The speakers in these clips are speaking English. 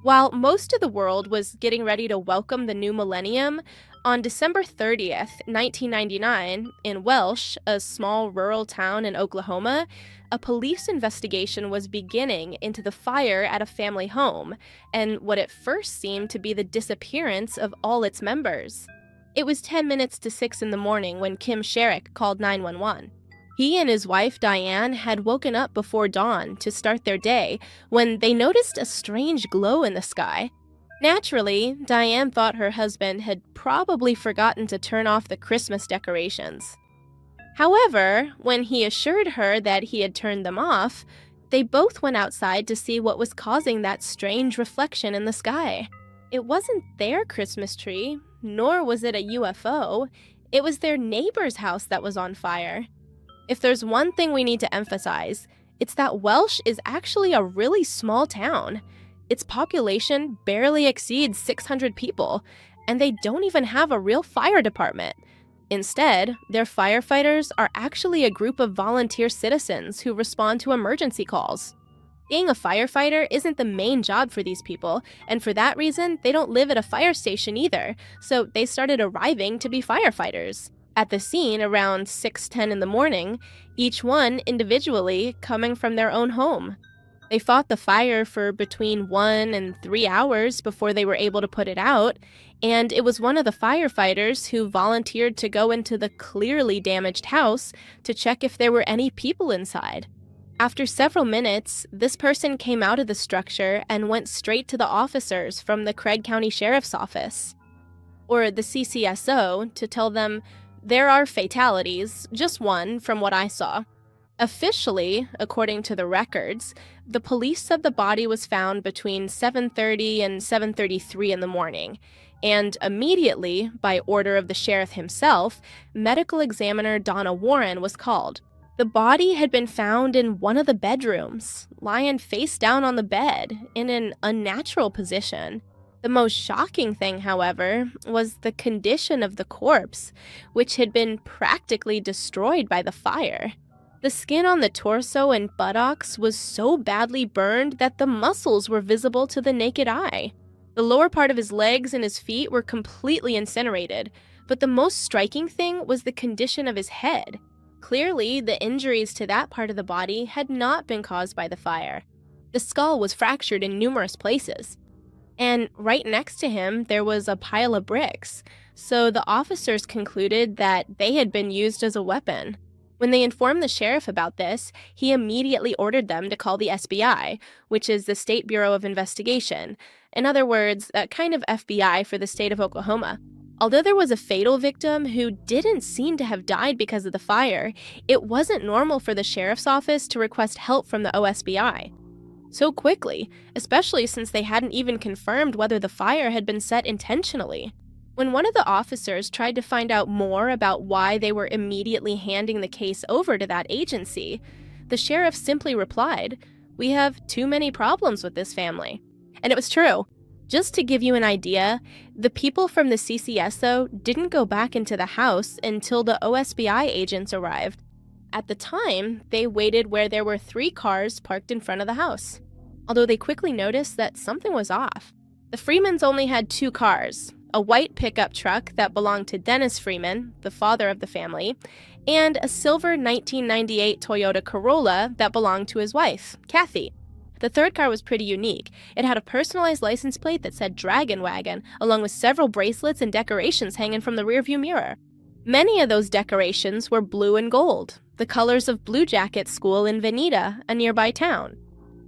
While most of the world was getting ready to welcome the new millennium, on December 30th, 1999, in Welsh, a small rural town in Oklahoma, a police investigation was beginning into the fire at a family home and what at first seemed to be the disappearance of all its members. It was 10 minutes to 6 in the morning when Kim Sherrick called 911. He and his wife Diane had woken up before dawn to start their day when they noticed a strange glow in the sky. Naturally, Diane thought her husband had probably forgotten to turn off the Christmas decorations. However, when he assured her that he had turned them off, they both went outside to see what was causing that strange reflection in the sky. It wasn't their Christmas tree, nor was it a UFO. It was their neighbor's house that was on fire. If there's one thing we need to emphasize, it's that Welsh is actually a really small town. Its population barely exceeds 600 people, and they don't even have a real fire department. Instead, their firefighters are actually a group of volunteer citizens who respond to emergency calls. Being a firefighter isn't the main job for these people, and for that reason, they don't live at a fire station either, so they started arriving to be firefighters. At the scene around 6:10 in the morning, each one individually coming from their own home. They fought the fire for between 1 and 3 hours before they were able to put it out, and it was one of the firefighters who volunteered to go into the clearly damaged house to check if there were any people inside. After several minutes, this person came out of the structure and went straight to the officers from the Craig County Sheriff's Office, or the CCSO, to tell them, "There are fatalities, just one from what I saw." Officially, according to the records, the police said the body was found between 7:30 and 7:33 in the morning, and immediately, by order of the sheriff himself, medical examiner Donna Warren was called. The body had been found in one of the bedrooms, lying face down on the bed, in an unnatural position. The most shocking thing, however, was the condition of the corpse, which had been practically destroyed by the fire. The skin on the torso and buttocks was so badly burned that the muscles were visible to the naked eye. The lower part of his legs and his feet were completely incinerated, but the most striking thing was the condition of his head. Clearly, the injuries to that part of the body had not been caused by the fire. The skull was fractured in numerous places. And right next to him, there was a pile of bricks, so the officers concluded that they had been used as a weapon. When they informed the sheriff about this, he immediately ordered them to call the SBI, which is the State Bureau of Investigation. In other words, a kind of FBI for the state of Oklahoma. Although there was a fatal victim who didn't seem to have died because of the fire, it wasn't normal for the sheriff's office to request help from the OSBI so quickly, especially since they hadn't even confirmed whether the fire had been set intentionally. When one of the officers tried to find out more about why they were immediately handing the case over to that agency, the sheriff simply replied, "We have too many problems with this family." And it was true. Just to give you an idea, the people from the CCSO didn't go back into the house until the OSBI agents arrived. At the time, they waited where there were 3 cars parked in front of the house, although they quickly noticed that something was off. The Freemans only had 2 cars, a white pickup truck that belonged to Dennis Freeman, the father of the family, and a silver 1998 Toyota Corolla that belonged to his wife, Kathy. The third car was pretty unique. It had a personalized license plate that said Dragon Wagon, along with several bracelets and decorations hanging from the rearview mirror. Many of those decorations were blue and gold, the colors of Blue Jacket School in Veneta, a nearby town.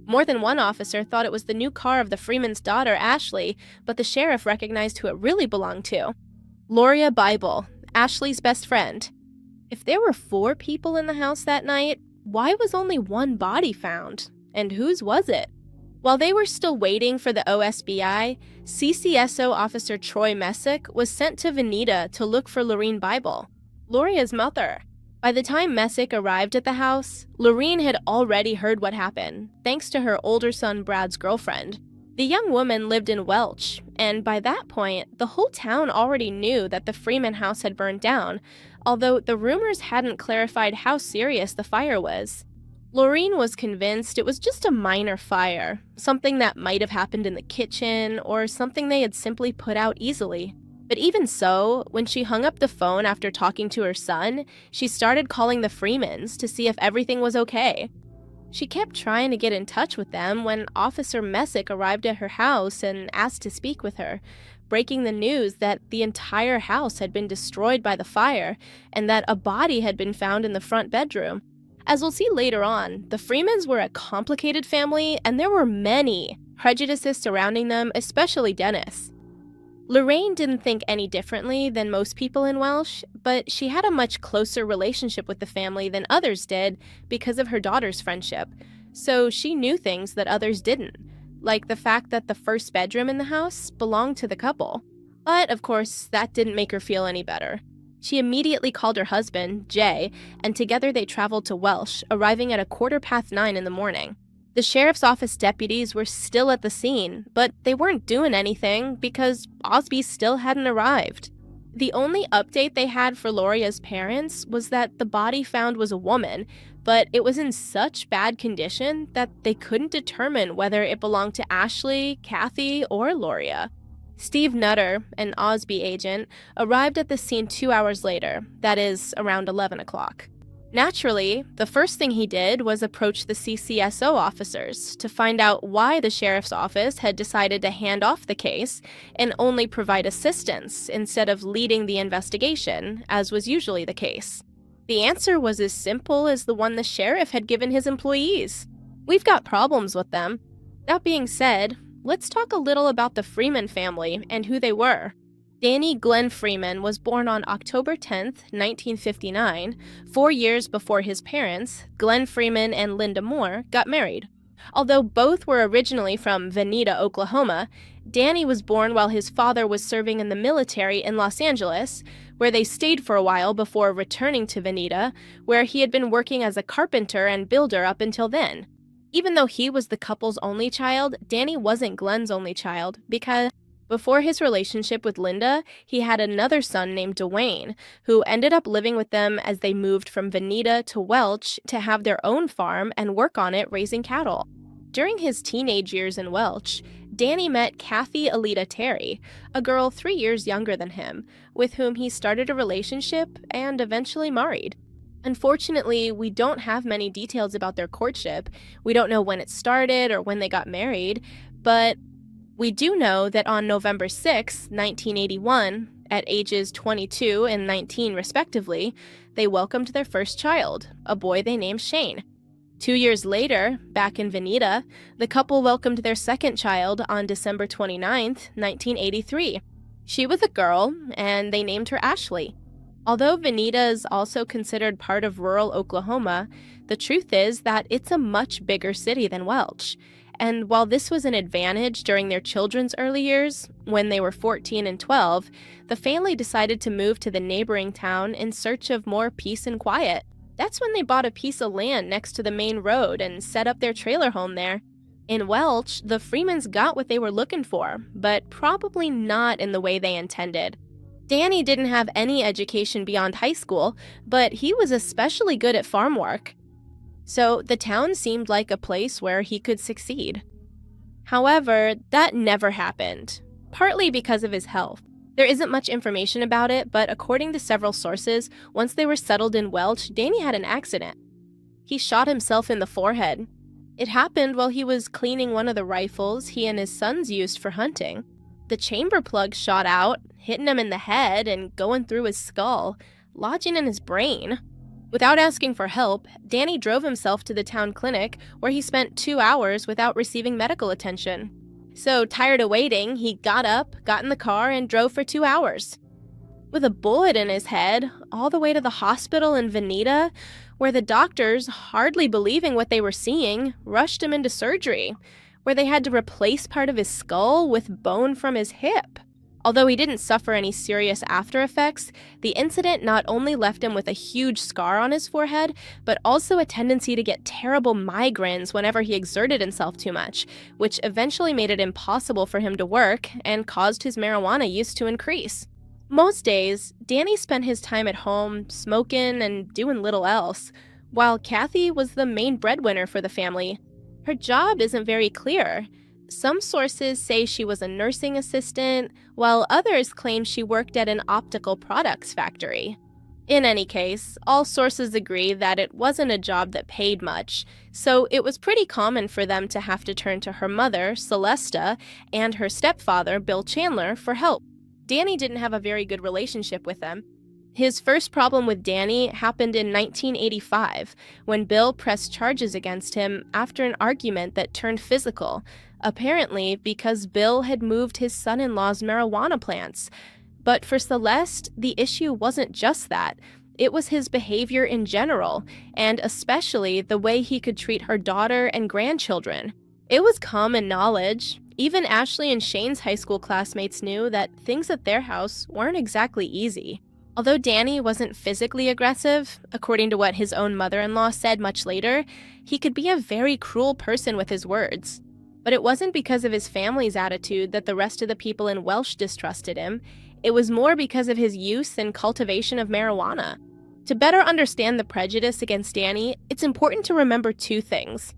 More than one officer thought it was the new car of the Freeman's daughter, Ashley, but the sheriff recognized who it really belonged to. Loria Bible, Ashley's best friend. If there were 4 people in the house that night, why was only 1 body found? And whose was it? While they were still waiting for the OSBI, CCSO Officer Troy Messick was sent to Veneta to look for Lorene Bible, Loria's mother. By the time Messick arrived at the house, Lorene had already heard what happened, thanks to her older son Brad's girlfriend. The young woman lived in Welch, and by that point, the whole town already knew that the Freeman house had burned down, although the rumors hadn't clarified how serious the fire was. Lorene was convinced it was just a minor fire, something that might have happened in the kitchen or something they had simply put out easily. But even so, when she hung up the phone after talking to her son, she started calling the Freemans to see if everything was okay. She kept trying to get in touch with them when Officer Messick arrived at her house and asked to speak with her, breaking the news that the entire house had been destroyed by the fire and that a body had been found in the front bedroom. As we'll see later on, the Freemans were a complicated family and there were many prejudices surrounding them, especially Dennis. Lorraine didn't think any differently than most people in Welsh, but she had a much closer relationship with the family than others did because of her daughter's friendship. So she knew things that others didn't, like the fact that the first bedroom in the house belonged to the couple. But, of course, that didn't make her feel any better. She immediately called her husband, Jay, and together they traveled to Welsh, arriving at 9:15 in the morning. The sheriff's office deputies were still at the scene, but they weren't doing anything because Osby still hadn't arrived. The only update they had for Loria's parents was that the body found was a woman, but it was in such bad condition that they couldn't determine whether it belonged to Ashley, Kathy, or Loria. Steve Nutter, an Osby agent, arrived at the scene 2 hours later, that is, around 11 o'clock. Naturally, the first thing he did was approach the CCSO officers to find out why the sheriff's office had decided to hand off the case and only provide assistance instead of leading the investigation, as was usually the case. The answer was as simple as the one the sheriff had given his employees. We've got problems with them. That being said, let's talk a little about the Freeman family and who they were. Danny Glenn Freeman was born on October 10, 1959, 4 years before his parents, Glenn Freeman and Linda Moore, got married. Although both were originally from Veneta, Oklahoma, Danny was born while his father was serving in the military in Los Angeles, where they stayed for a while before returning to Veneta, where he had been working as a carpenter and builder up until then. Even though he was the couple's only child, Danny wasn't Glenn's only child because before his relationship with Linda, he had another son named Dwayne, who ended up living with them as they moved from Veneta to Welch to have their own farm and work on it raising cattle. During his teenage years in Welch, Danny met Kathy Alita Terry, a girl 3 years younger than him, with whom he started a relationship and eventually married. Unfortunately, we don't have many details about their courtship. We don't know when it started or when they got married, but we do know that on November 6, 1981, at ages 22 and 19 respectively, they welcomed their first child, a boy they named Shane. 2 years later, back in Veneta, the couple welcomed their second child on December 29, 1983. She was a girl, and they named her Ashley. Although Veneta is also considered part of rural Oklahoma, the truth is that it's a much bigger city than Welch. And while this was an advantage during their children's early years, when they were 14 and 12, the family decided to move to the neighboring town in search of more peace and quiet. That's when they bought a piece of land next to the main road and set up their trailer home there. In Welch, the Freemans got what they were looking for, but probably not in the way they intended. Danny didn't have any education beyond high school, but he was especially good at farm work. So the town seemed like a place where he could succeed. However, that never happened, partly because of his health. There isn't much information about it, but according to several sources, once they were settled in Welch, Danny had an accident. He shot himself in the forehead. It happened while he was cleaning one of the rifles he and his sons used for hunting. The chamber plug shot out, hitting him in the head and going through his skull, lodging in his brain. Without asking for help, Danny drove himself to the town clinic, where he spent 2 hours without receiving medical attention. So, tired of waiting, he got up, got in the car, and drove for 2 hours. With a bullet in his head, all the way to the hospital in Veneta, where the doctors, hardly believing what they were seeing, rushed him into surgery, where they had to replace part of his skull with bone from his hip. Although he didn't suffer any serious after effects, the incident not only left him with a huge scar on his forehead, but also a tendency to get terrible migraines whenever he exerted himself too much, which eventually made it impossible for him to work and caused his marijuana use to increase. Most days, Danny spent his time at home, smoking and doing little else. While Kathy was the main breadwinner for the family, her job isn't very clear. Some sources say she was a nursing assistant, while others claim she worked at an optical products factory. In any case, all sources agree that it wasn't a job that paid much, so it was pretty common for them to have to turn to her mother, Celesta, and her stepfather, Bill Chandler, for help. Danny didn't have a very good relationship with them. His first problem with Danny happened in 1985, when Bill pressed charges against him after an argument that turned physical, apparently because Bill had moved his son-in-law's marijuana plants. But for Celeste, the issue wasn't just that. It was his behavior in general, and especially the way he could treat her daughter and grandchildren. It was common knowledge. Even Ashley and Shane's high school classmates knew that things at their house weren't exactly easy. Although Danny wasn't physically aggressive, according to what his own mother-in-law said much later, he could be a very cruel person with his words. But it wasn't because of his family's attitude that the rest of the people in Welsh distrusted him. It was more because of his use and cultivation of marijuana. To better understand the prejudice against Danny, it's important to remember two things.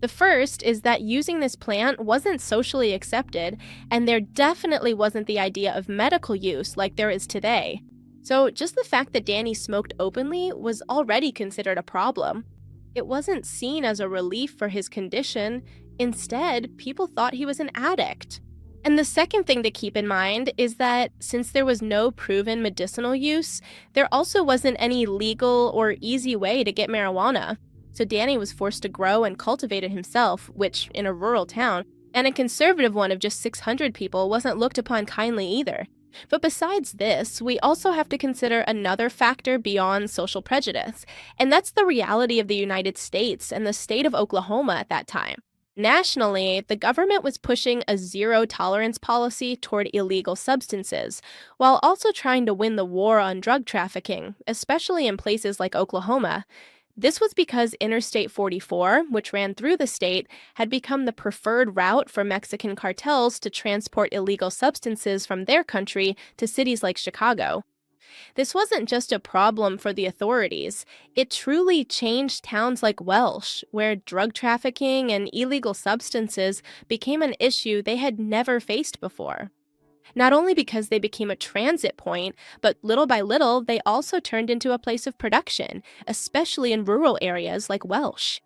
The first is that using this plant wasn't socially accepted, and there definitely wasn't the idea of medical use like there is today. So just the fact that Danny smoked openly was already considered a problem. It wasn't seen as a relief for his condition. Instead, people thought he was an addict. And the second thing to keep in mind is that since there was no proven medicinal use, there also wasn't any legal or easy way to get marijuana. So Danny was forced to grow and cultivate it himself, which, in a rural town, and a conservative one of just 600 people, wasn't looked upon kindly either. But besides this, we also have to consider another factor beyond social prejudice, and that's the reality of the United States and the state of Oklahoma at that time. Nationally, the government was pushing a zero-tolerance policy toward illegal substances, while also trying to win the war on drug trafficking, especially in places like Oklahoma. This was because Interstate 44, which ran through the state, had become the preferred route for Mexican cartels to transport illegal substances from their country to cities like Chicago. This wasn't just a problem for the authorities. It truly changed towns like Welsh, where drug trafficking and illegal substances became an issue they had never faced before. Not only because they became a transit point, but little by little, they also turned into a place of production, especially in rural areas like Welsh,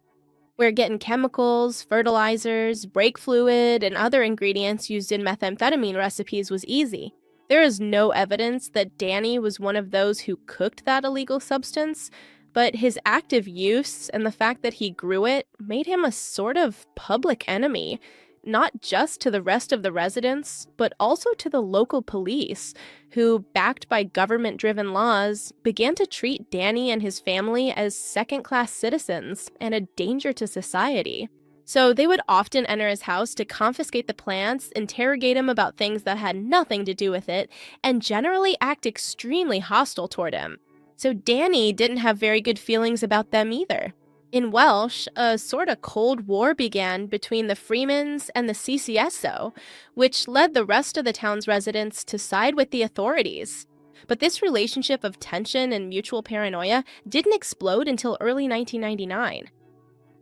where getting chemicals, fertilizers, brake fluid, and other ingredients used in methamphetamine recipes was easy. There is no evidence that Danny was one of those who cooked that illegal substance, but his active use and the fact that he grew it made him a sort of public enemy, not just to the rest of the residents, but also to the local police, who, backed by government-driven laws, began to treat Danny and his family as second-class citizens and a danger to society. So they would often enter his house to confiscate the plants, interrogate him about things that had nothing to do with it, and generally act extremely hostile toward him. So Danny didn't have very good feelings about them either. In Welsh, a sort of Cold War began between the Freemans and the CCSO, which led the rest of the town's residents to side with the authorities. But this relationship of tension and mutual paranoia didn't explode until early 1999,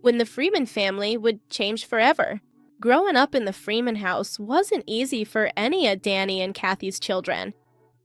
when the Freeman family would change forever. Growing up in the Freeman house wasn't easy for any of Danny and Kathy's children.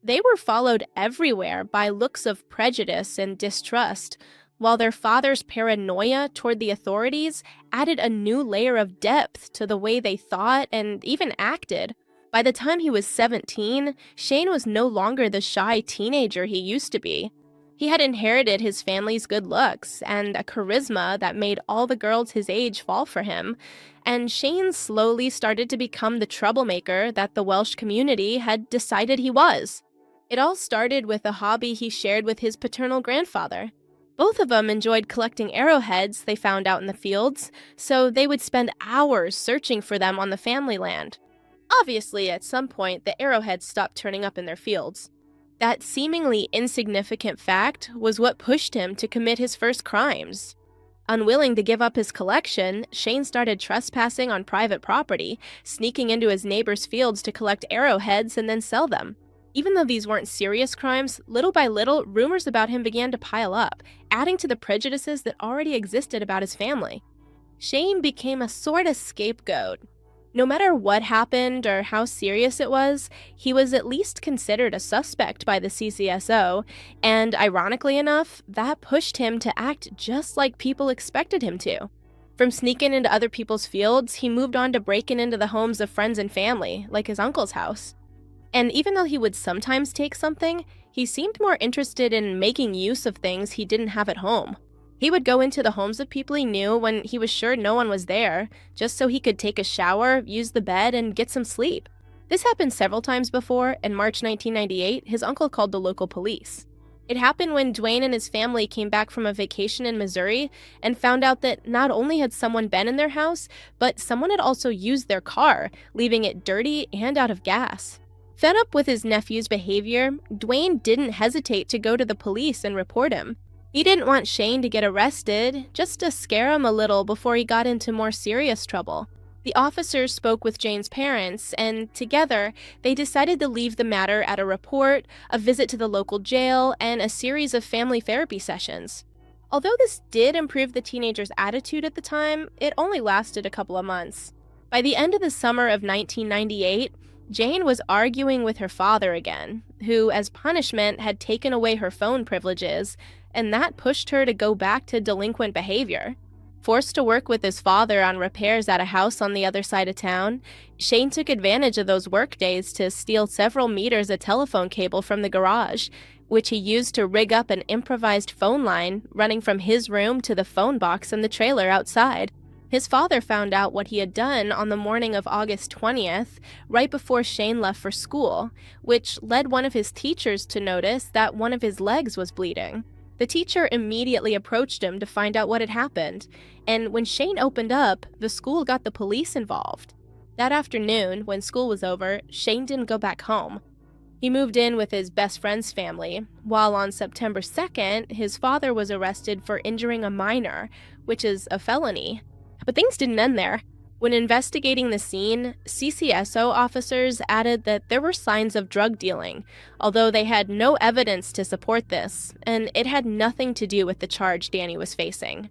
They were followed everywhere by looks of prejudice and distrust, while their father's paranoia toward the authorities added a new layer of depth to the way they thought and even acted. By the time he was 17, Shane was no longer the shy teenager he used to be. He had inherited his family's good looks and a charisma that made all the girls his age fall for him, and Shane slowly started to become the troublemaker that the Welsh community had decided he was. It all started with a hobby he shared with his paternal grandfather. Both of them enjoyed collecting arrowheads they found out in the fields, so they would spend hours searching for them on the family land. Obviously, at some point, the arrowheads stopped turning up in their fields. That seemingly insignificant fact was what pushed him to commit his first crimes. Unwilling to give up his collection, Shane started trespassing on private property, sneaking into his neighbor's fields to collect arrowheads and then sell them. Even though these weren't serious crimes, little by little, rumors about him began to pile up, adding to the prejudices that already existed about his family. Shane became a sort of scapegoat. No matter what happened or how serious it was, he was at least considered a suspect by the CCSO, and ironically enough, that pushed him to act just like people expected him to. From sneaking into other people's fields, he moved on to breaking into the homes of friends and family, like his uncle's house. And even though he would sometimes take something, he seemed more interested in making use of things he didn't have at home. He would go into the homes of people he knew when he was sure no one was there, just so he could take a shower, use the bed, and get some sleep. This happened several times before. In March 1998, his uncle called the local police. It happened when Dwayne and his family came back from a vacation in Missouri and found out that not only had someone been in their house, but someone had also used their car, leaving it dirty and out of gas. Fed up with his nephew's behavior, Dwayne didn't hesitate to go to the police and report him. He didn't want Shane to get arrested, just to scare him a little before he got into more serious trouble. The officers spoke with Jane's parents, and together, they decided to leave the matter at a report, a visit to the local jail, and a series of family therapy sessions. Although this did improve the teenager's attitude at the time, it only lasted a couple of months. By the end of the summer of 1998, Jane was arguing with her father again, who, as punishment, had taken away her phone privileges, and that pushed her to go back to delinquent behavior. Forced to work with his father on repairs at a house on the other side of town, Shane took advantage of those work days to steal several meters of telephone cable from the garage, which he used to rig up an improvised phone line running from his room to the phone box in the trailer outside. His father found out what he had done on the morning of August 20th, right before Shane left for school, which led one of his teachers to notice that one of his legs was bleeding. The teacher immediately approached him to find out what had happened, and when Shane opened up, the school got the police involved. That afternoon, when school was over, Shane didn't go back home. He moved in with his best friend's family, while on September 2nd, his father was arrested for injuring a minor, which is a felony. But things didn't end there. When investigating the scene, CCSO officers added that there were signs of drug dealing, although they had no evidence to support this, and it had nothing to do with the charge Danny was facing.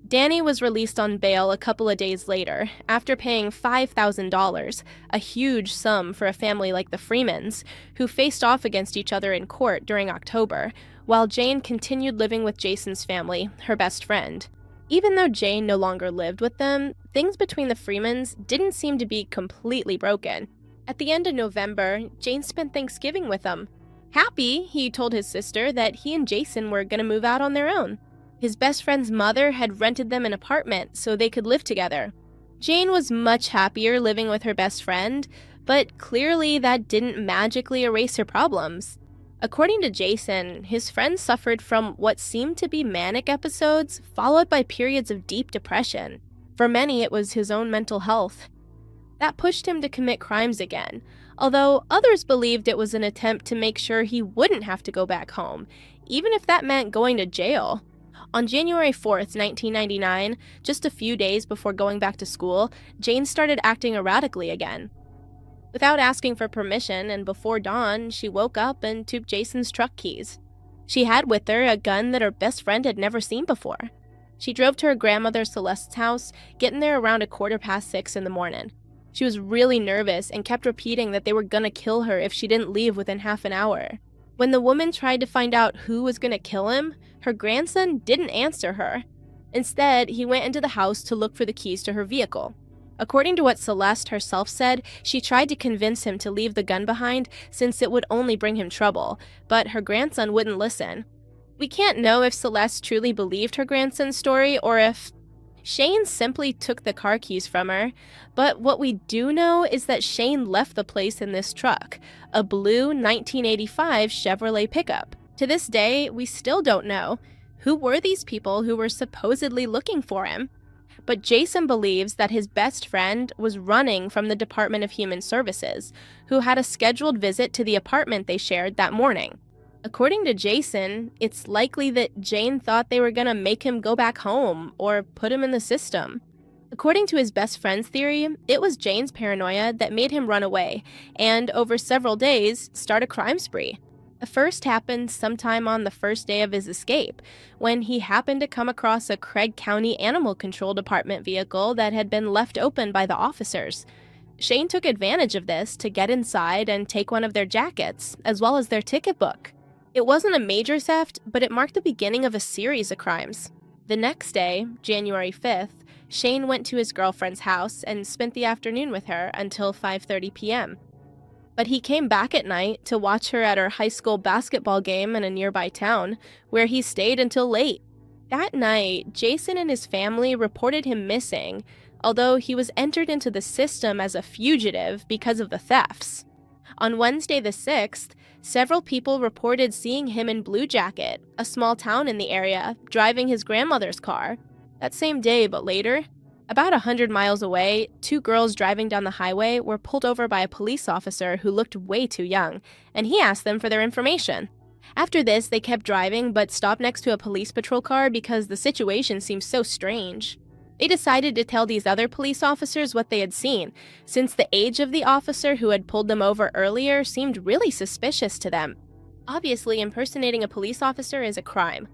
Danny was released on bail a couple of days later, after paying $5,000, a huge sum for a family like the Freemans, who faced off against each other in court during October, while Jane continued living with Jason's family, her best friend. Even though Jane no longer lived with them, things between the Freemans didn't seem to be completely broken. At the end of November, Jane spent Thanksgiving with them. Happy, he told his sister that he and Jason were going to move out on their own. His best friend's mother had rented them an apartment so they could live together. Jane was much happier living with her best friend, but clearly that didn't magically erase her problems. According to Jason, his friend suffered from what seemed to be manic episodes, followed by periods of deep depression. For many, it was his own mental health. That pushed him to commit crimes again, although others believed it was an attempt to make sure he wouldn't have to go back home, even if that meant going to jail. On January 4th, 1999, just a few days before going back to school, Jane started acting erratically again. Without asking for permission and before dawn, she woke up and took Jason's truck keys. She had with her a gun that her best friend had never seen before. She drove to her grandmother Celeste's house, getting there around 6:15 in the morning. She was really nervous and kept repeating that they were gonna kill her if she didn't leave within half an hour. When the woman tried to find out who was gonna kill him, her grandson didn't answer her. Instead, he went into the house to look for the keys to her vehicle. According to what Celeste herself said, she tried to convince him to leave the gun behind since it would only bring him trouble, but her grandson wouldn't listen. We can't know if Celeste truly believed her grandson's story or if Shane simply took the car keys from her, but what we do know is that Shane left the place in this truck, a blue 1985 Chevrolet pickup. To this day, we still don't know who were these people who were supposedly looking for him. But Jason believes that his best friend was running from the Department of Human Services, who had a scheduled visit to the apartment they shared that morning. According to Jason, it's likely that Jane thought they were going to make him go back home or put him in the system. According to his best friend's theory, it was Jane's paranoia that made him run away and, over several days, start a crime spree. The first happened sometime on the first day of his escape, when he happened to come across a Craig County Animal Control Department vehicle that had been left open by the officers. Shane took advantage of this to get inside and take one of their jackets, as well as their ticket book. It wasn't a major theft, but it marked the beginning of a series of crimes. The next day, January 5th, Shane went to his girlfriend's house and spent the afternoon with her until 5:30 p.m. But he came back at night to watch her at her high school basketball game in a nearby town, where he stayed until late. That night, Jason and his family reported him missing, although he was entered into the system as a fugitive because of the thefts. On Wednesday the 6th, several people reported seeing him in Blue Jacket, a small town in the area, driving his grandmother's car. That same day, but later, about 100 miles away, two girls driving down the highway were pulled over by a police officer who looked way too young, and he asked them for their information. After this, they kept driving but stopped next to a police patrol car because the situation seemed so strange. They decided to tell these other police officers what they had seen, since the age of the officer who had pulled them over earlier seemed really suspicious to them. Obviously, impersonating a police officer is a crime,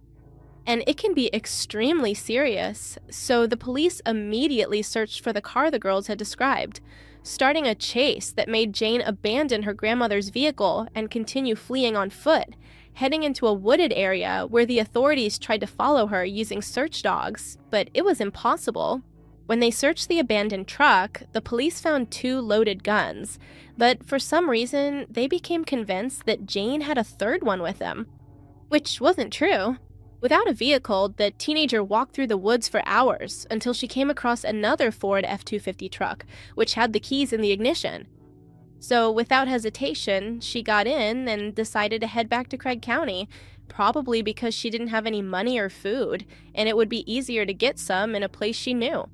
and it can be extremely serious, so the police immediately searched for the car the girls had described, starting a chase that made Jane abandon her grandmother's vehicle and continue fleeing on foot, heading into a wooded area where the authorities tried to follow her using search dogs, but it was impossible. When they searched the abandoned truck, the police found 2 loaded guns, but for some reason, they became convinced that Jane had a third one with them, which wasn't true. Without a vehicle, the teenager walked through the woods for hours until she came across another Ford F-250 truck, which had the keys in the ignition. So, without hesitation, she got in and decided to head back to Craig County, probably because she didn't have any money or food, and it would be easier to get some in a place she knew.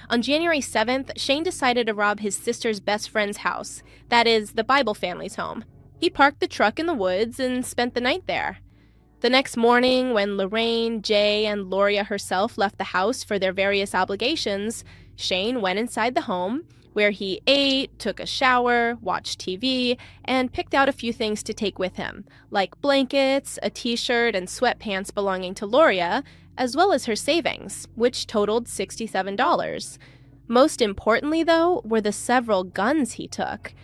On January 7th, Shane decided to rob his sister's best friend's house, that is, the Bible family's home. He parked the truck in the woods and spent the night there. The next morning, when Lorraine, Jay, and Loria herself left the house for their various obligations, Shane went inside the home, where he ate, took a shower, watched TV, and picked out a few things to take with him, like blankets, a t-shirt, and sweatpants belonging to Loria, as well as her savings, which totaled $67. Most importantly, though, were the several guns he took.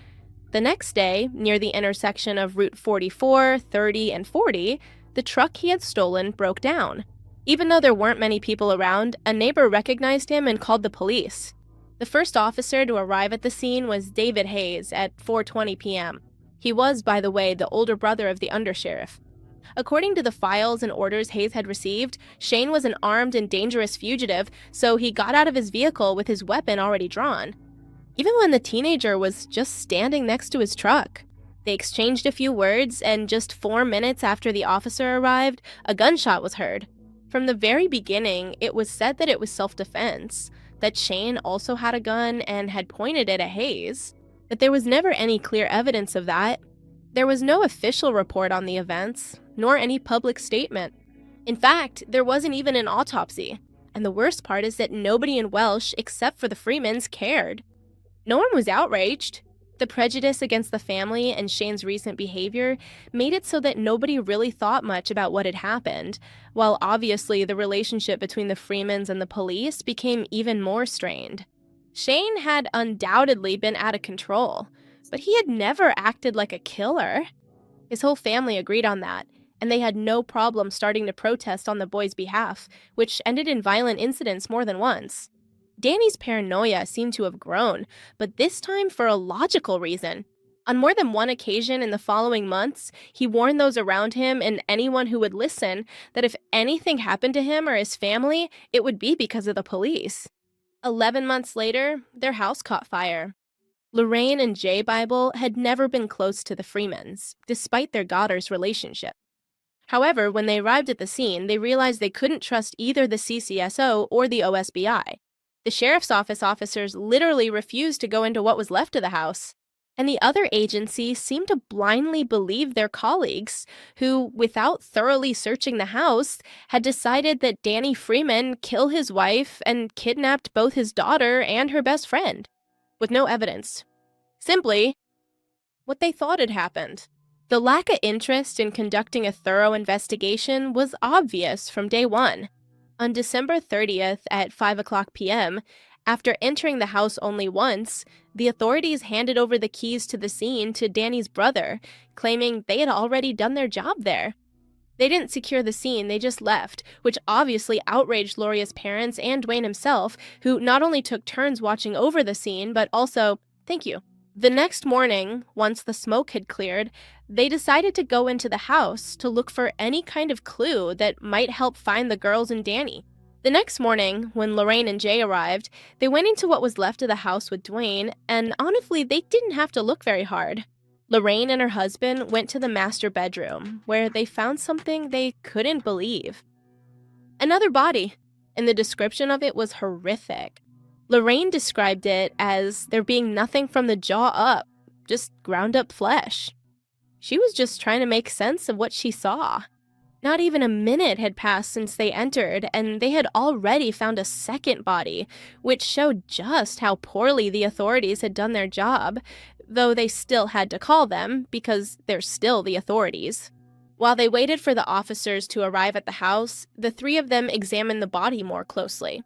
The next day, near the intersection of Route 44, 30, and 40, the truck he had stolen broke down. Even though there weren't many people around, a neighbor recognized him and called the police. The first officer to arrive at the scene was David Hayes at 4:20 p.m. He was, by the way, the older brother of the undersheriff. According to the files and orders Hayes had received, Shane was an armed and dangerous fugitive, so he got out of his vehicle with his weapon already drawn, even when the teenager was just standing next to his truck. They exchanged a few words, and just 4 minutes after the officer arrived, a gunshot was heard. From the very beginning, it was said that it was self-defense, that Shane also had a gun and had pointed it at Hayes, but there was never any clear evidence of that. There was no official report on the events, nor any public statement. In fact, there wasn't even an autopsy, and the worst part is that nobody in Welsh, except for the Freemans, cared. No one was outraged. The prejudice against the family and Shane's recent behavior made it so that nobody really thought much about what had happened, while obviously the relationship between the Freemans and the police became even more strained. Shane had undoubtedly been out of control, but he had never acted like a killer. His whole family agreed on that, and they had no problem starting to protest on the boy's behalf, which ended in violent incidents more than once. Danny's paranoia seemed to have grown, but this time for a logical reason. On more than one occasion in the following months, he warned those around him and anyone who would listen that if anything happened to him or his family, it would be because of the police. 11 months later, their house caught fire. Lorraine and Jay Bible had never been close to the Freemans, despite their daughter's relationship. However, when they arrived at the scene, they realized they couldn't trust either the CCSO or the OSBI. The sheriff's office officers literally refused to go into what was left of the house. And the other agencies seemed to blindly believe their colleagues, who, without thoroughly searching the house, had decided that Danny Freeman killed his wife and kidnapped both his daughter and her best friend, with no evidence. Simply, what they thought had happened. The lack of interest in conducting a thorough investigation was obvious from day one. On December 30th at 5 p.m., after entering the house only once, the authorities handed over the keys to the scene to Danny's brother, claiming they had already done their job there. They didn't secure the scene, they just left, which obviously outraged Gloria's parents and Dwayne himself, who not only took turns watching over the scene, but also, thank you. The next morning, once the smoke had cleared, they decided to go into the house to look for any kind of clue that might help find the girls and Danny. The next morning, when Lorraine and Jay arrived, they went into what was left of the house with Dwayne, and honestly, they didn't have to look very hard. Lorraine and her husband went to the master bedroom, where they found something they couldn't believe. Another body, and the description of it was horrific. Lorraine described it as there being nothing from the jaw up, just ground up flesh. She was just trying to make sense of what she saw. Not even a minute had passed since they entered, and they had already found a second body, which showed just how poorly the authorities had done their job, though they still had to call them, because they're still the authorities. While they waited for the officers to arrive at the house, the three of them examined the body more closely.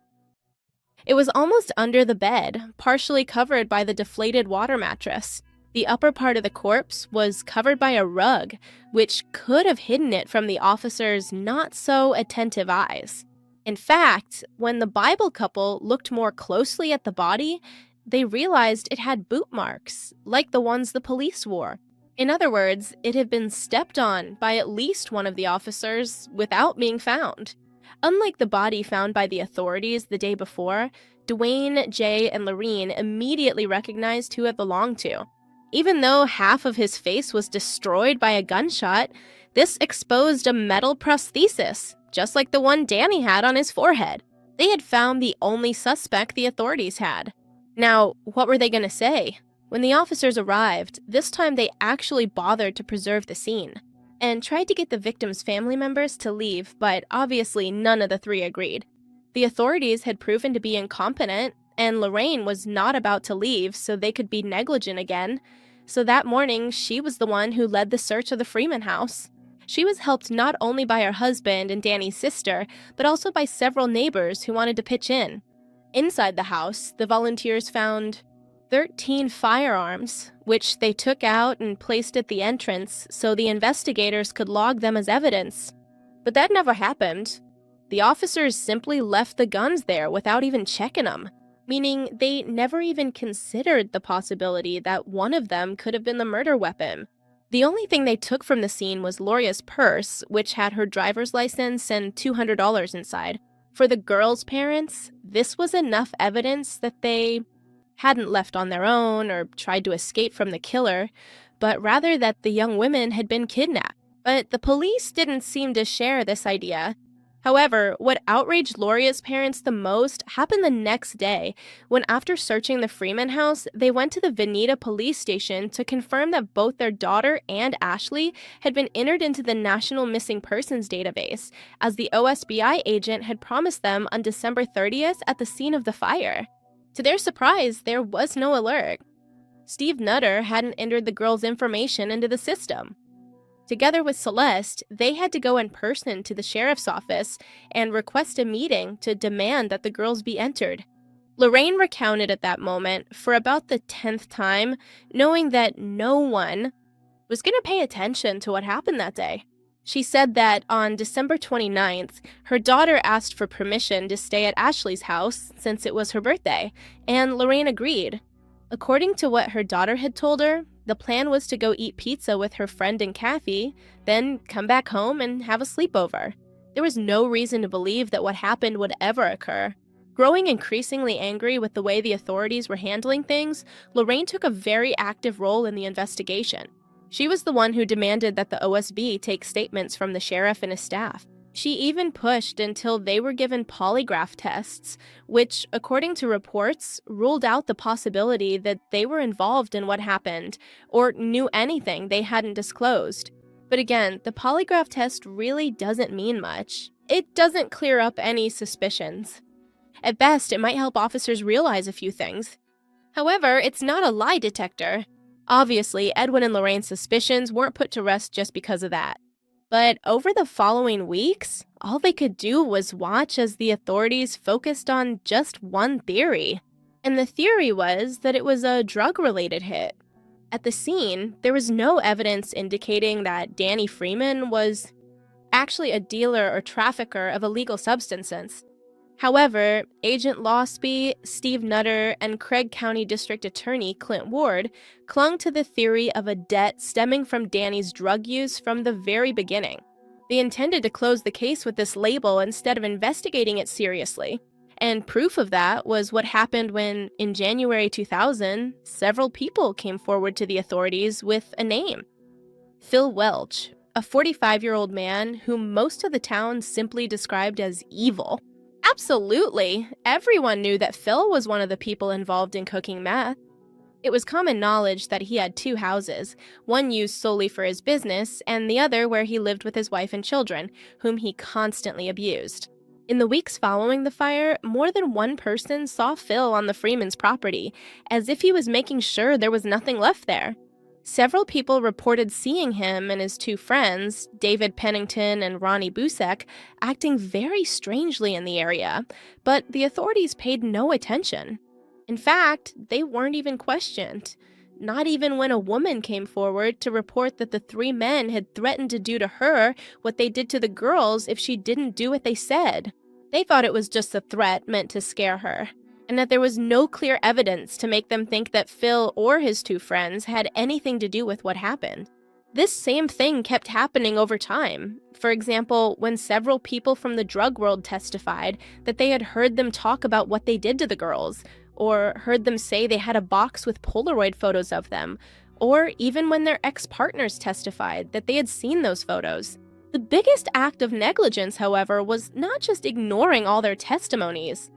It was almost under the bed, partially covered by the deflated water mattress. The upper part of the corpse was covered by a rug, which could have hidden it from the officers' not-so-attentive eyes. In fact, when the Bible couple looked more closely at the body, they realized it had boot marks, like the ones the police wore. In other words, it had been stepped on by at least one of the officers without being found. Unlike the body found by the authorities the day before, Dwayne, Jay, and Lorraine immediately recognized who it belonged to. Even though half of his face was destroyed by a gunshot, this exposed a metal prosthesis, just like the one Danny had on his forehead. They had found the only suspect the authorities had. Now, what were they going to say? When the officers arrived, this time they actually bothered to preserve the scene, and tried to get the victims' family members to leave, but obviously none of the three agreed. The authorities had proven to be incompetent, and Lorraine was not about to leave so they could be negligent again. So that morning, she was the one who led the search of the Freeman house. She was helped not only by her husband and Danny's sister, but also by several neighbors who wanted to pitch in. Inside the house, the volunteers found 13 firearms, which they took out and placed at the entrance so the investigators could log them as evidence. But that never happened. The officers simply left the guns there without even checking them, meaning they never even considered the possibility that one of them could have been the murder weapon. The only thing they took from the scene was Gloria's purse, which had her driver's license and $200 inside. For the girls' parents, this was enough evidence that they hadn't left on their own or tried to escape from the killer, but rather that the young women had been kidnapped. But the police didn't seem to share this idea. However, what outraged Gloria's parents the most happened the next day, when after searching the Freeman house, they went to the Veneta police station to confirm that both their daughter and Ashley had been entered into the National Missing Persons database, as the OSBI agent had promised them on December 30th at the scene of the fire. To their surprise, there was no alert. Steve Nutter hadn't entered the girls' information into the system. Together with Celeste, they had to go in person to the sheriff's office and request a meeting to demand that the girls be entered. Lorraine recounted at that moment for about the 10th time, knowing that no one was going to pay attention to what happened that day. She said that on December 29th, her daughter asked for permission to stay at Ashley's house since it was her birthday, and Lorraine agreed. According to what her daughter had told her, the plan was to go eat pizza with her friend and Kathy, then come back home and have a sleepover. There was no reason to believe that what happened would ever occur. Growing increasingly angry with the way the authorities were handling things, Lorraine took a very active role in the investigation. She was the one who demanded that the OSB take statements from the sheriff and his staff. She even pushed until they were given polygraph tests, which, according to reports, ruled out the possibility that they were involved in what happened or knew anything they hadn't disclosed. But again, the polygraph test really doesn't mean much. It doesn't clear up any suspicions. At best, it might help officers realize a few things. However, it's not a lie detector. Obviously, Edwin and Lorraine's suspicions weren't put to rest just because of that. But over the following weeks, all they could do was watch as the authorities focused on just one theory. And the theory was that it was a drug-related hit. At the scene, there was no evidence indicating that Danny Freeman was actually a dealer or trafficker of illegal substances. However, Agent Losby, Steve Nutter, and Craig County District Attorney Clint Ward clung to the theory of a debt stemming from Danny's drug use from the very beginning. They intended to close the case with this label instead of investigating it seriously. And proof of that was what happened when, in January 2000, several people came forward to the authorities with a name. Phil Welch, a 45-year-old man whom most of the town simply described as evil. Absolutely. Everyone knew that Phil was one of the people involved in cooking meth. It was common knowledge that he had two houses, one used solely for his business, and the other where he lived with his wife and children, whom he constantly abused. In the weeks following the fire, more than one person saw Phil on the Freemans' property, as if he was making sure there was nothing left there. Several people reported seeing him and his two friends, David Pennington and Ronnie Busek, acting very strangely in the area, but the authorities paid no attention. In fact, they weren't even questioned, not even when a woman came forward to report that the three men had threatened to do to her what they did to the girls if she didn't do what they said. They thought it was just a threat meant to scare her, and that there was no clear evidence to make them think that Phil or his two friends had anything to do with what happened. This same thing kept happening over time. For example, when several people from the drug world testified that they had heard them talk about what they did to the girls, or heard them say they had a box with Polaroid photos of them, or even when their ex-partners testified that they had seen those photos. The biggest act of negligence, however, was not just ignoring all their testimonies.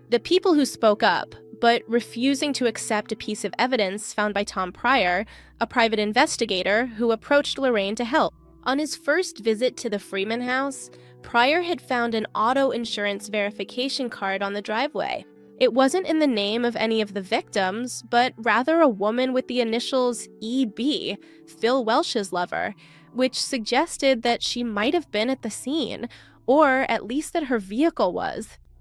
The people who spoke up, but refusing to accept a piece of evidence found by Tom Pryor, a private investigator who approached Lorraine to help. On his first visit to the Freeman house, Pryor had found an auto insurance verification card on the driveway. It wasn't in the name of any of the victims, but rather a woman with the initials EB, Phil Welch's lover, which suggested that she might have been at the scene, or at least that her vehicle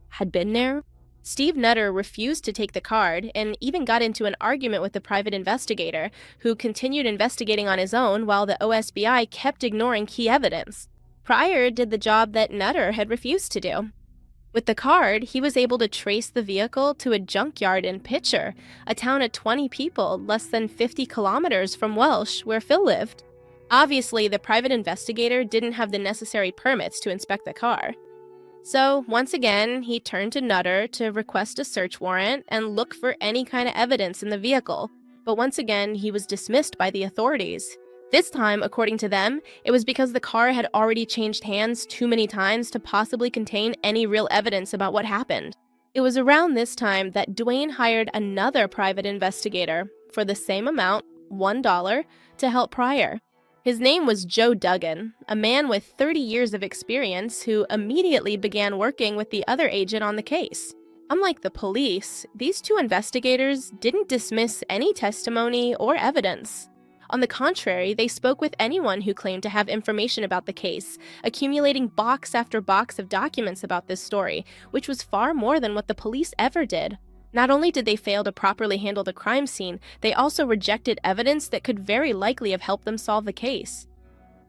had been there. Steve Nutter refused to take the card and even got into an argument with the private investigator, who continued investigating on his own while the OSBI kept ignoring key evidence. Pryor did the job that Nutter had refused to do. With the card, he was able to trace the vehicle to a junkyard in Pitcher, a town of 20 people less than 50 kilometers from Welsh, where Phil lived. Obviously, the private investigator didn't have the necessary permits to inspect the car. So, once again, he turned to Nutter to request a search warrant and look for any kind of evidence in the vehicle. But once again, he was dismissed by the authorities. This time, according to them, it was because the car had already changed hands too many times to possibly contain any real evidence about what happened. It was around this time that Dwayne hired another private investigator for the same amount, $1, to help Pryor. His name was Joe Duggan, a man with 30 years of experience who immediately began working with the other agent on the case. Unlike the police, these two investigators didn't dismiss any testimony or evidence. On the contrary, they spoke with anyone who claimed to have information about the case, accumulating box after box of documents about this story, which was far more than what the police ever did. Not only did they fail to properly handle the crime scene, they also rejected evidence that could very likely have helped them solve the case.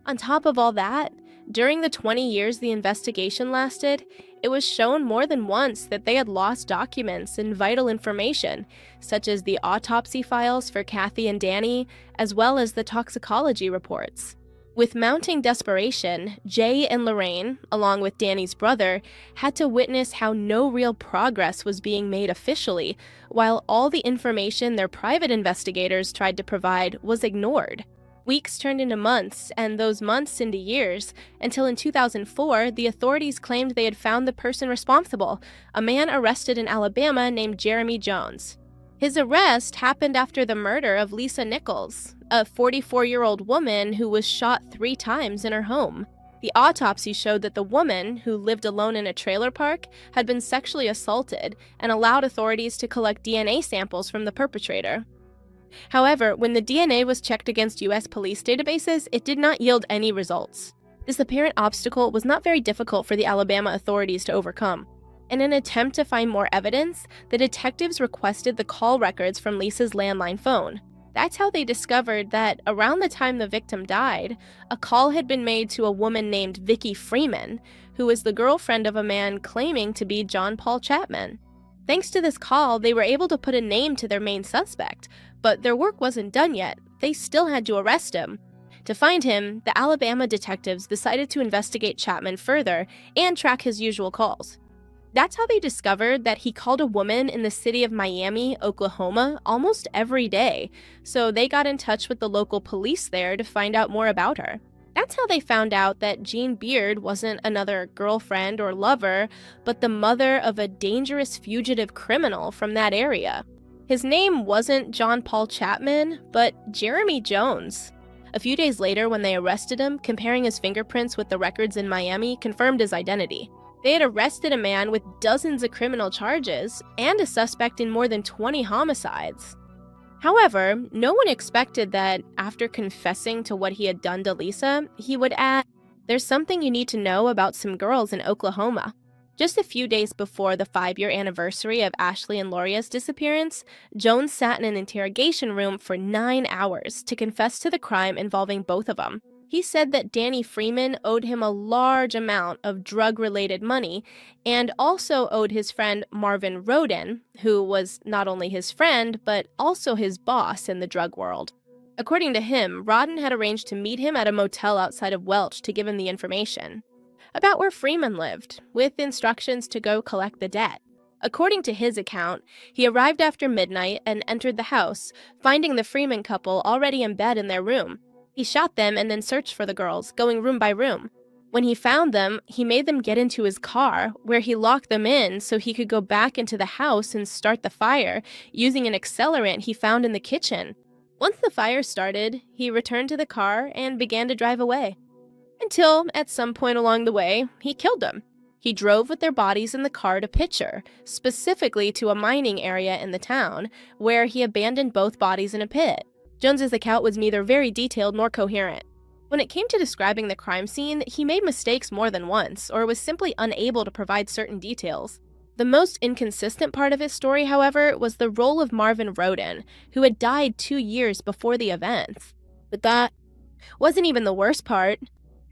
On top of all that, during the 20 years the investigation lasted, it was shown more than once that they had lost documents and vital information, such as the autopsy files for Kathy and Danny, as well as the toxicology reports. With mounting desperation, Jay and Lorraine, along with Danny's brother, had to witness how no real progress was being made officially, while all the information their private investigators tried to provide was ignored. Weeks turned into months, and those months into years, until in 2004, the authorities claimed they had found the person responsible, a man arrested in Alabama named Jeremy Jones. His arrest happened after the murder of Lisa Nichols, a 44-year-old woman who was shot 3 times in her home. The autopsy showed that the woman, who lived alone in a trailer park, had been sexually assaulted and allowed authorities to collect DNA samples from the perpetrator. However, when the DNA was checked against U.S. police databases, it did not yield any results. This apparent obstacle was not very difficult for the Alabama authorities to overcome. In an attempt to find more evidence, the detectives requested the call records from Lisa's landline phone. That's how they discovered that around the time the victim died, a call had been made to a woman named Vicki Freeman, who was the girlfriend of a man claiming to be John Paul Chapman. Thanks to this call, they were able to put a name to their main suspect, but their work wasn't done yet. They still had to arrest him. To find him, the Alabama detectives decided to investigate Chapman further and track his usual calls. That's how they discovered that he called a woman in the city of Miami, Oklahoma, almost every day, so they got in touch with the local police there to find out more about her. That's how they found out that Jean Beard wasn't another girlfriend or lover, but the mother of a dangerous fugitive criminal from that area. His name wasn't John Paul Chapman, but Jeremy Jones. A few days later, when they arrested him, comparing his fingerprints with the records in Miami confirmed his identity. They had arrested a man with dozens of criminal charges and a suspect in more than 20 homicides. However, no one expected that after confessing to what he had done to Lisa, he would add, "There's something you need to know about some girls in Oklahoma." Just a few days before the 5-year anniversary of Ashley and Loria's disappearance, Jones sat in an interrogation room for 9 hours to confess to the crime involving both of them. He said that Danny Freeman owed him a large amount of drug-related money and also owed his friend Marvin Roden, who was not only his friend, but also his boss in the drug world. According to him, Roden had arranged to meet him at a motel outside of Welch to give him the information about where Freeman lived, with instructions to go collect the debt. According to his account, he arrived after midnight and entered the house, finding the Freeman couple already in bed in their room. He shot them and then searched for the girls, going room by room. When he found them, he made them get into his car, where he locked them in so he could go back into the house and start the fire, using an accelerant he found in the kitchen. Once the fire started, he returned to the car and began to drive away. Until, at some point along the way, he killed them. He drove with their bodies in the car to Pitcher, specifically to a mining area in the town, where he abandoned both bodies in a pit. Jones's account was neither very detailed nor coherent. When it came to describing the crime scene, he made mistakes more than once, or was simply unable to provide certain details. The most inconsistent part of his story, however, was the role of Marvin Roden, who had died 2 years before the events. But that wasn't even the worst part.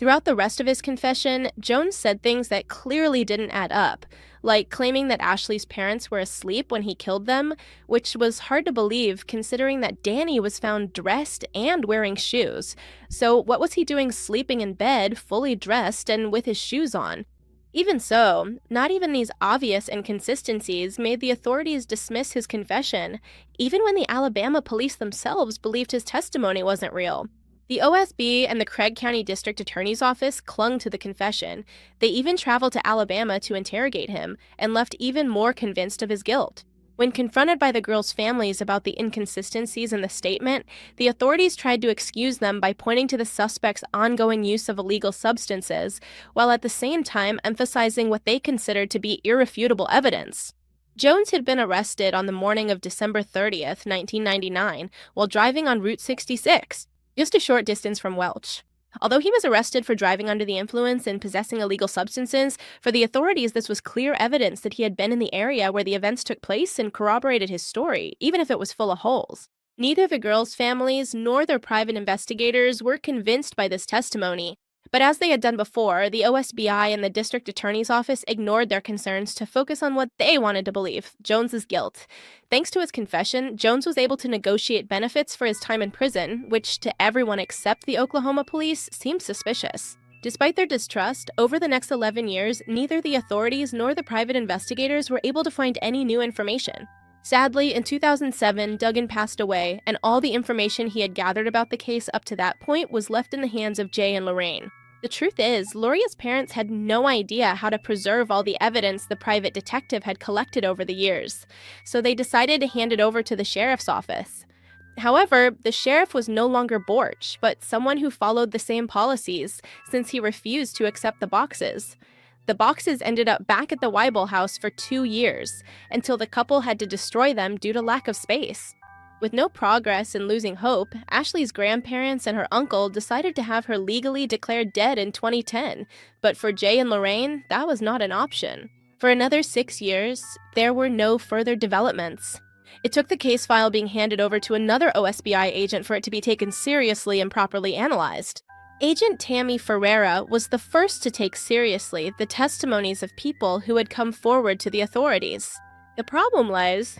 Throughout the rest of his confession, Jones said things that clearly didn't add up, like claiming that Ashley's parents were asleep when he killed them, which was hard to believe considering that Danny was found dressed and wearing shoes. So what was he doing sleeping in bed, fully dressed and with his shoes on? Even so, not even these obvious inconsistencies made the authorities dismiss his confession, even when the Alabama police themselves believed his testimony wasn't real. The OSB and the Craig County District Attorney's Office clung to the confession. They even traveled to Alabama to interrogate him and left even more convinced of his guilt. When confronted by the girls' families about the inconsistencies in the statement, the authorities tried to excuse them by pointing to the suspect's ongoing use of illegal substances, while at the same time emphasizing what they considered to be irrefutable evidence. Jones had been arrested on the morning of December 30th, 1999, while driving on Route 66. Just a short distance from Welch. Although he was arrested for driving under the influence and possessing illegal substances, for the authorities this was clear evidence that he had been in the area where the events took place and corroborated his story, even if it was full of holes. Neither the girls' families nor their private investigators were convinced by this testimony. But as they had done before, the OSBI and the District Attorney's Office ignored their concerns to focus on what they wanted to believe, Jones's guilt. Thanks to his confession, Jones was able to negotiate benefits for his time in prison, which to everyone except the Oklahoma police seemed suspicious. Despite their distrust, over the next 11 years, neither the authorities nor the private investigators were able to find any new information. Sadly, in 2007, Duggan passed away, and all the information he had gathered about the case up to that point was left in the hands of Jay and Lorraine. The truth is, Loria's parents had no idea how to preserve all the evidence the private detective had collected over the years, so they decided to hand it over to the sheriff's office. However, the sheriff was no longer Borch, but someone who followed the same policies, since he refused to accept the boxes. The boxes ended up back at the Weibel house for 2 years, until the couple had to destroy them due to lack of space. With no progress and losing hope, Ashley's grandparents and her uncle decided to have her legally declared dead in 2010, but for Jay and Lorraine, that was not an option. For another 6 years, there were no further developments. It took the case file being handed over to another OSBI agent for it to be taken seriously and properly analyzed. Agent Tammy Ferreira was the first to take seriously the testimonies of people who had come forward to the authorities. The problem was,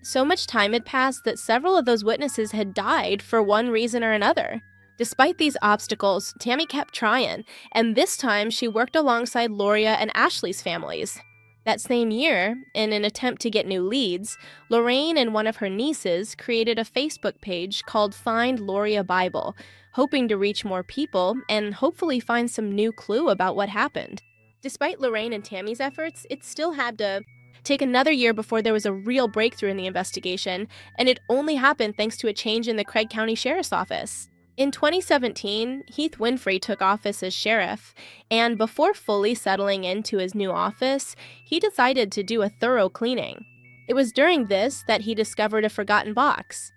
so much time had passed that several of those witnesses had died for one reason or another. Despite these obstacles, Tammy kept trying, and this time she worked alongside Loria and Ashley's families. That same year, in an attempt to get new leads, Lorraine and one of her nieces created a Facebook page called Find Loria Bible, hoping to reach more people and hopefully find some new clue about what happened. Despite Lorraine and Tammy's efforts, it still had to take another year before there was a real breakthrough in the investigation, and it only happened thanks to a change in the Craig County Sheriff's Office. In 2017, Heath Winfrey took office as sheriff, and before fully settling into his new office, he decided to do a thorough cleaning. It was during this that he discovered a forgotten box.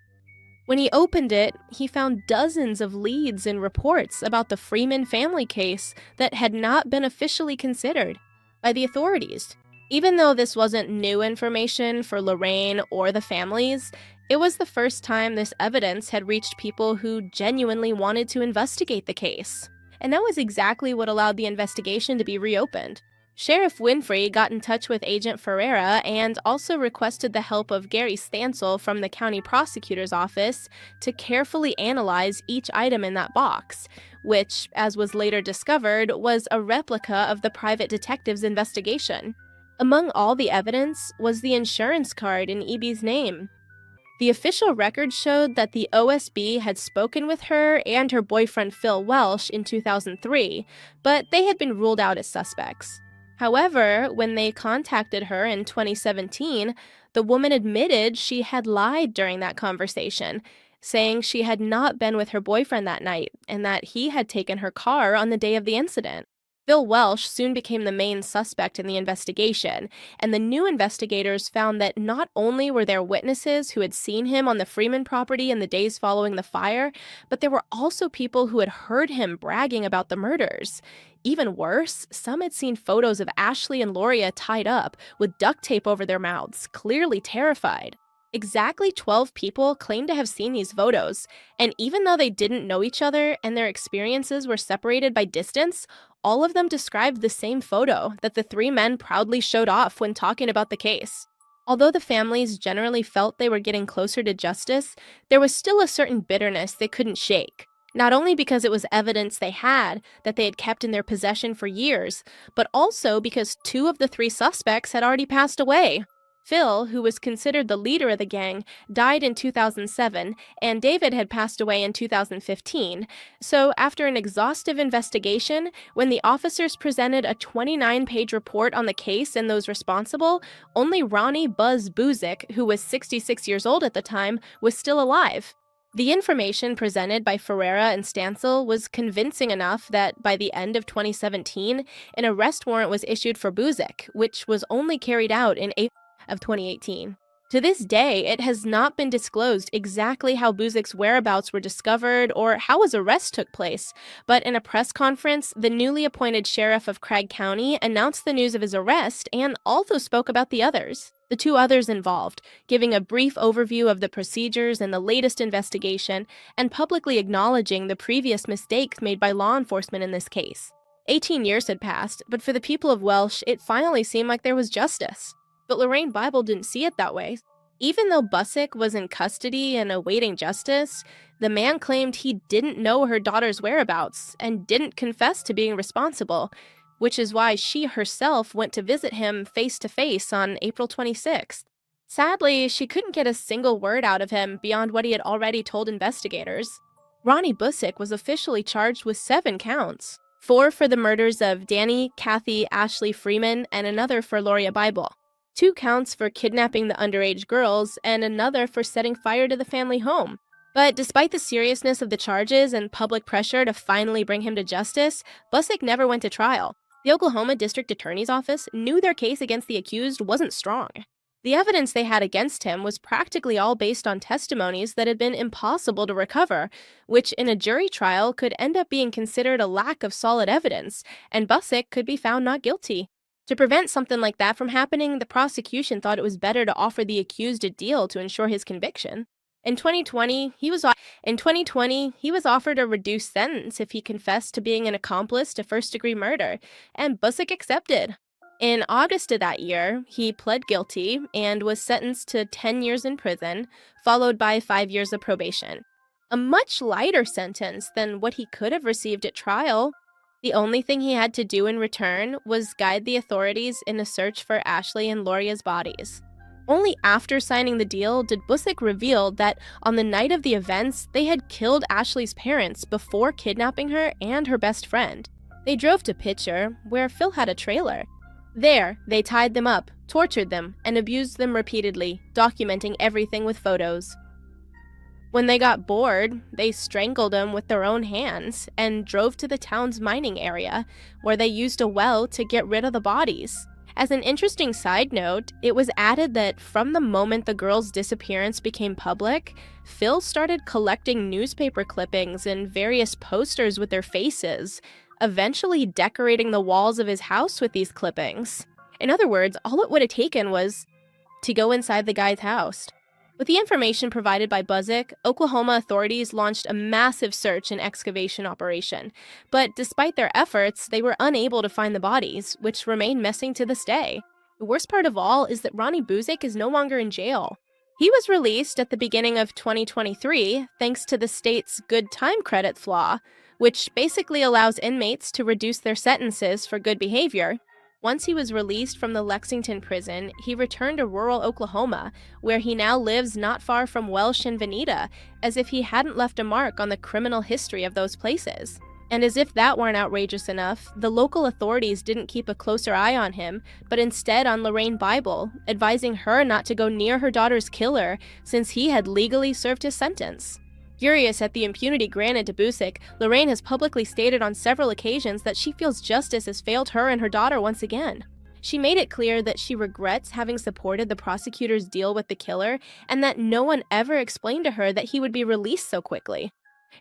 When he opened it, he found dozens of leads and reports about the Freeman family case that had not been officially considered by the authorities. Even though this wasn't new information for Lorraine or the families, it was the first time this evidence had reached people who genuinely wanted to investigate the case. And that was exactly what allowed the investigation to be reopened. Sheriff Winfrey got in touch with Agent Ferreira and also requested the help of Gary Stansel from the county prosecutor's office to carefully analyze each item in that box, which, as was later discovered, was a replica of the private detective's investigation. Among all the evidence was the insurance card in Eby's name. The official record showed that the OSB had spoken with her and her boyfriend Phil Welsh in 2003, but they had been ruled out as suspects. However, when they contacted her in 2017, the woman admitted she had lied during that conversation, saying she had not been with her boyfriend that night and that he had taken her car on the day of the incident. Phil Welsh soon became the main suspect in the investigation, and the new investigators found that not only were there witnesses who had seen him on the Freeman property in the days following the fire, but there were also people who had heard him bragging about the murders. Even worse, some had seen photos of Ashley and Loria tied up, with duct tape over their mouths, clearly terrified. Exactly 12 people claimed to have seen these photos, and even though they didn't know each other and their experiences were separated by distance, all of them described the same photo that the three men proudly showed off when talking about the case. Although the families generally felt they were getting closer to justice, there was still a certain bitterness they couldn't shake. Not only because it was evidence they had that they had kept in their possession for years, but also because 2 of the 3 suspects had already passed away. Phil, who was considered the leader of the gang, died in 2007, and David had passed away in 2015. So after an exhaustive investigation, when the officers presented a 29-page report on the case and those responsible, only Ronnie Buzz Buzik, who was 66 years old at the time, was still alive. The information presented by Ferreira and Stansel was convincing enough that by the end of 2017, an arrest warrant was issued for Buzik, which was only carried out in April of 2018. To this day, it has not been disclosed exactly how Buzik's whereabouts were discovered or how his arrest took place, but in a press conference, the newly appointed sheriff of Craig County announced the news of his arrest and also spoke about the others. The 2 others involved, giving a brief overview of the procedures and the latest investigation, and publicly acknowledging the previous mistakes made by law enforcement in this case. 18 years had passed, but for the people of Welsh, it finally seemed like there was justice. But Lorraine Bible didn't see it that way. Even though Buzik was in custody and awaiting justice, the man claimed he didn't know her daughter's whereabouts and didn't confess to being responsible, which is why she herself went to visit him face-to-face on April 26th. Sadly, she couldn't get a single word out of him beyond what he had already told investigators. Ronnie Busick was officially charged with 7 counts, 4 for the murders of Danny, Kathy, Ashley Freeman, and another for Loria Bible, 2 counts for kidnapping the underage girls, and another for setting fire to the family home. But despite the seriousness of the charges and public pressure to finally bring him to justice, Busick never went to trial. The Oklahoma District Attorney's Office knew their case against the accused wasn't strong. The evidence they had against him was practically all based on testimonies that had been impossible to recover, which in a jury trial could end up being considered a lack of solid evidence, and Busick could be found not guilty. To prevent something like that from happening, the prosecution thought it was better to offer the accused a deal to ensure his conviction. In 2020, he was offered a reduced sentence if he confessed to being an accomplice to first-degree murder, and Busick accepted. In August of that year, he pled guilty and was sentenced to 10 years in prison, followed by 5 years of probation. A much lighter sentence than what he could have received at trial. The only thing he had to do in return was guide the authorities in a search for Ashley and Loria's bodies. Only after signing the deal did Busick reveal that on the night of the events, they had killed Ashley's parents before kidnapping her and her best friend. They drove to Pitcher, where Phil had a trailer. There, they tied them up, tortured them, and abused them repeatedly, documenting everything with photos. When they got bored, they strangled them with their own hands and drove to the town's mining area, where they used a well to get rid of the bodies. As an interesting side note, it was added that from the moment the girls' disappearance became public, Phil started collecting newspaper clippings and various posters with their faces, eventually decorating the walls of his house with these clippings. In other words, all it would have taken was to go inside the guy's house. With the information provided by Busick, Oklahoma authorities launched a massive search and excavation operation. But despite their efforts, they were unable to find the bodies, which remain missing to this day. The worst part of all is that Ronnie Busick is no longer in jail. He was released at the beginning of 2023 thanks to the state's good time credits law, which basically allows inmates to reduce their sentences for good behavior. Once he was released from the Lexington prison, he returned to rural Oklahoma, where he now lives not far from Welsh and Veneta, as if he hadn't left a mark on the criminal history of those places. And as if that weren't outrageous enough, the local authorities didn't keep a closer eye on him, but instead on Lorraine Bible, advising her not to go near her daughter's killer since he had legally served his sentence. Furious at the impunity granted to Busick, Lorraine has publicly stated on several occasions that she feels justice has failed her and her daughter once again. She made it clear that she regrets having supported the prosecutor's deal with the killer and that no one ever explained to her that he would be released so quickly.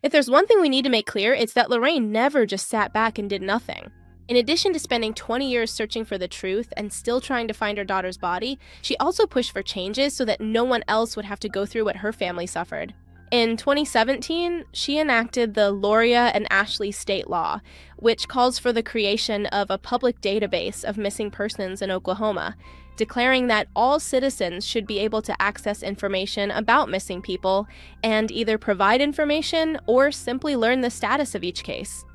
If there's one thing we need to make clear, it's that Lorraine never just sat back and did nothing. In addition to spending 20 years searching for the truth and still trying to find her daughter's body, she also pushed for changes so that no one else would have to go through what her family suffered. In 2017, she enacted the Loria and Ashley state law, which calls for the creation of a public database of missing persons in Oklahoma, declaring that all citizens should be able to access information about missing people and either provide information or simply learn the status of each case.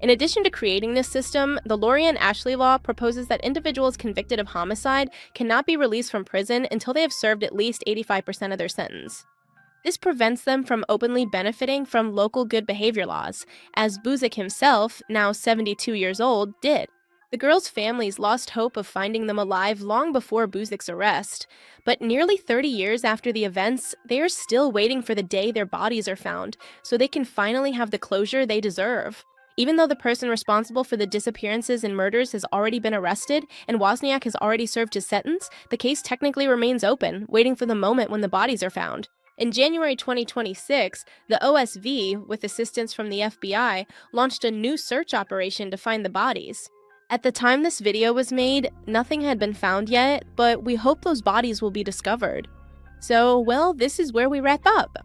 In addition to creating this system, the Loria and Ashley law proposes that individuals convicted of homicide cannot be released from prison until they have served at least 85% of their sentence. This prevents them from openly benefiting from local good behavior laws, as Busick himself, now 72 years old, did. The girls' families lost hope of finding them alive long before Busick's arrest, but nearly 30 years after the events, they are still waiting for the day their bodies are found, so they can finally have the closure they deserve. Even though the person responsible for the disappearances and murders has already been arrested, and Wozniak has already served his sentence, the case technically remains open, waiting for the moment when the bodies are found. In January 2026, the OSV, with assistance from the FBI, launched a new search operation to find the bodies. At the time this video was made, nothing had been found yet, but we hope those bodies will be discovered. So, well, this is where we wrap up.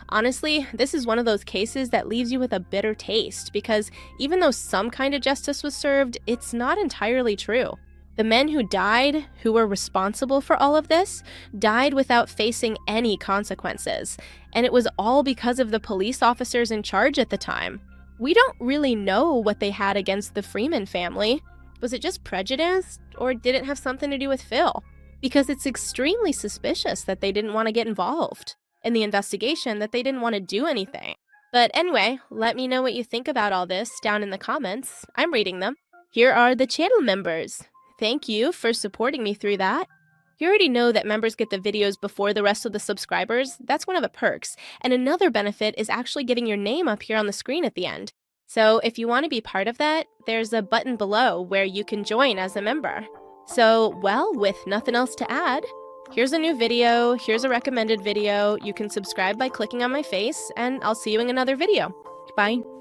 Honestly, this is one of those cases that leaves you with a bitter taste, because even though some kind of justice was served, it's not entirely true. The men who died, who were responsible for all of this, died without facing any consequences, and it was all because of the police officers in charge at the time. We don't really know what they had against the Freeman family. Was it just prejudice, or did it have something to do with Phil? because it's extremely suspicious that they didn't want to get involved in the investigation, that they didn't want to do anything. But anyway, let me know what you think about all this down in the comments. I'm reading them. Here are the channel members. Thank you for supporting me through that. You already know that members get the videos before the rest of the subscribers. That's one of the perks. And another benefit is actually getting your name up here on the screen at the end. So if you want to be part of that, there's a button below where you can join as a member. So, well, with nothing else to add, here's a new video, here's a recommended video. You can subscribe by clicking on my face, and I'll see you in another video. Bye.